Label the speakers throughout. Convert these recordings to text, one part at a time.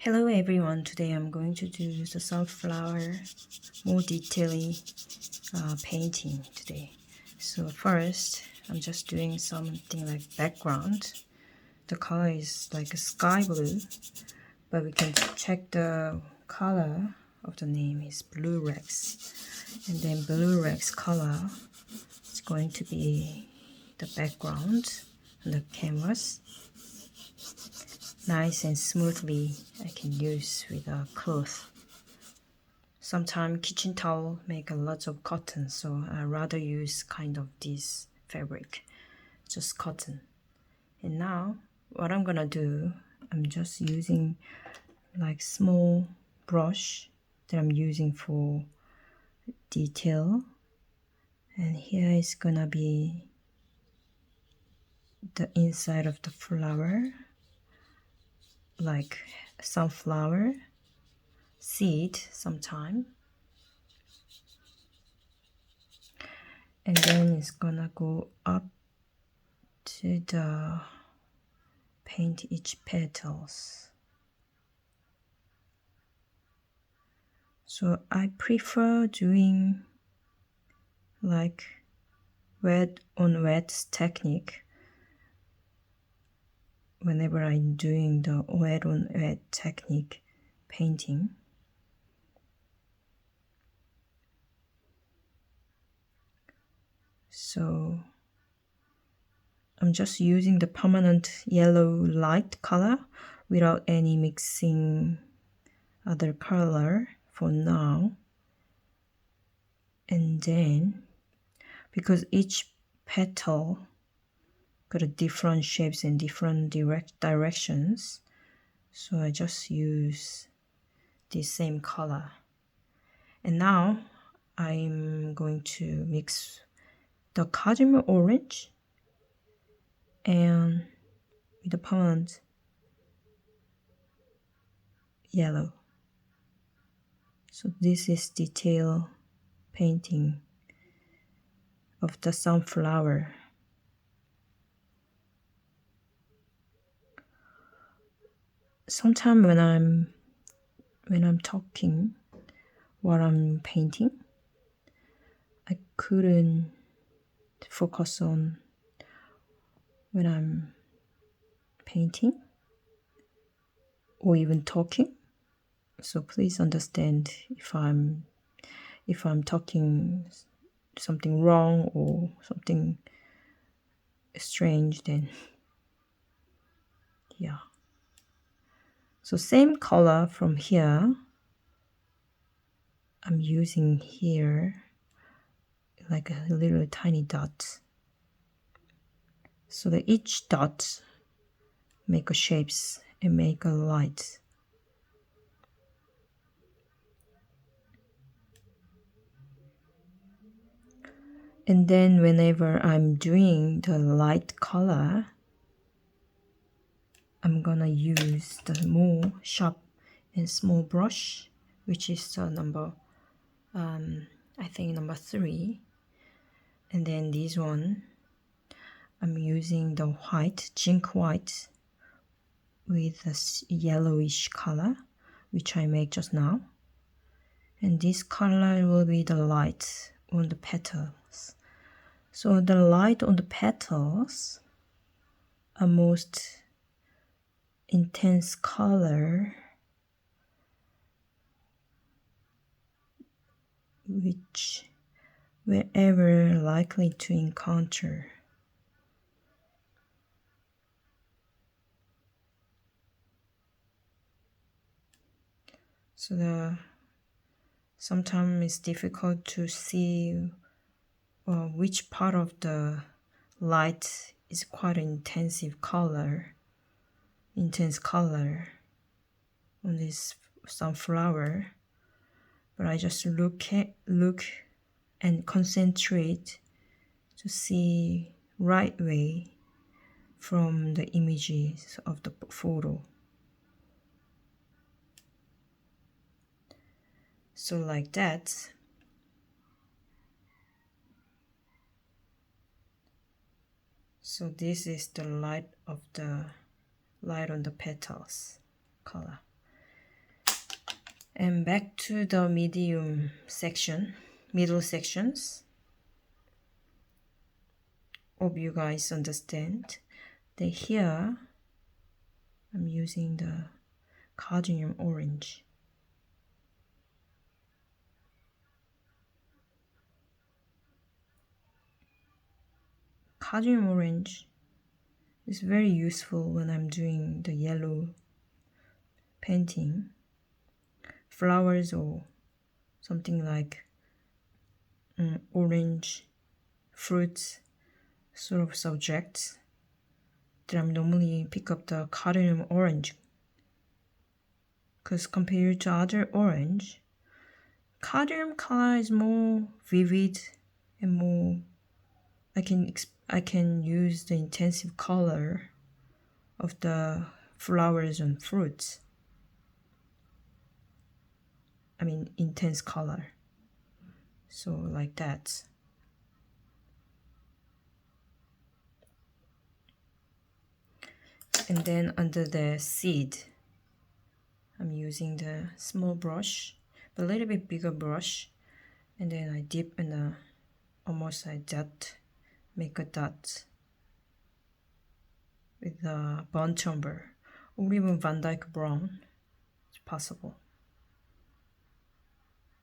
Speaker 1: Hello everyone, today I'm going to do the sunflower more detailing painting today. So first I'm just doing something like background. The color is like a sky blue, but we can check the color of the name is Blue Rex, and then Blue Rex color is going to be the background on the canvas. Nice and smoothly I can use with a cloth. Sometimes kitchen towel make a lot of cotton, so I rather use kind of this fabric, just cotton. And now what I'm gonna do, I'm just using like small brush that I'm using for detail, and here is gonna be the inside of the flower, like sunflower seed sometime, and then it's gonna go up to the paint each petals. So I prefer doing like wet on wet technique whenever I'm doing the wet on wet technique painting. So I'm just using the permanent yellow light color without any mixing other color for now. And then because each petal got a different shapes and different directions, so I just use the same color. And now I'm going to mix the cashmere orange and with the permanent yellow. So this is detail painting of the sunflower. Sometimes when I'm talking while I'm painting, I couldn't focus on when I'm painting or even talking. So please understand if I'm talking something wrong or something strange, then yeah. So same color from here I'm using here, like a little tiny dot, so that each dot make a shapes and make a light. And then whenever I'm doing the light color, I'm gonna use the more sharp and small brush, which is number I think number 3. And then this one I'm using the white, zinc white with this yellowish color, which I make just now. And this color will be the light on the petals. So the light on the petals are most intense color, which we're ever likely to encounter. So sometimes it's difficult to see which part of the light is quite an intense color on this sunflower, but I just look and concentrate to see right way from the images of the photo. So like that. So this is the light on the petals color. And back to the middle sections. Hope you guys understand that here I'm using the cadmium orange. Cadmium orange is very useful when I'm doing the yellow painting, flowers or something like orange fruits sort of subjects that I'm normally pick up the cadmium orange, because compared to other orange, cadmium color is more vivid and more I can use the intensive color of the flowers and fruits. I mean intense color. So like that. And then under the seed, I'm using the small brush, a little bit bigger brush, and then I dip in the almost like dot, make a dot with the burnt umber or even Van Dyke brown. It's possible.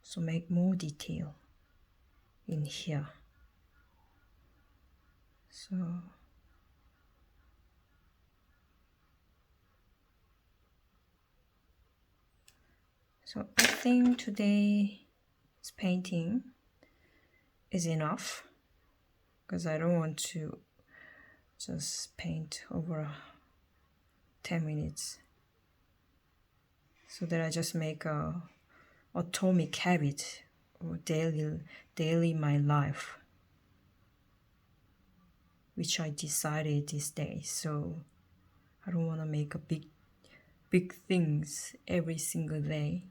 Speaker 1: So make more detail in here. So I think today's painting is enough, because I don't want to just paint over 10 minutes. So that I just make a atomic habit or daily my life, which I decided this day. So I don't want to make a big things every single day.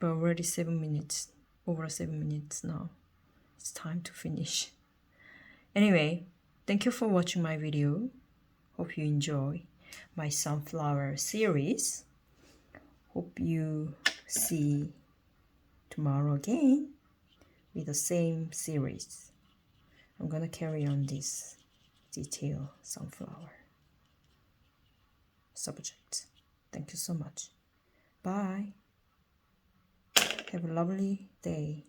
Speaker 1: But already 7 minutes, over 7 minutes now. It's time to finish. Anyway, thank you for watching my video. Hope you enjoy my sunflower series. Hope you see tomorrow again with the same series. I'm gonna carry on this detail sunflower subject. Thank you so much. Bye. Have a lovely day.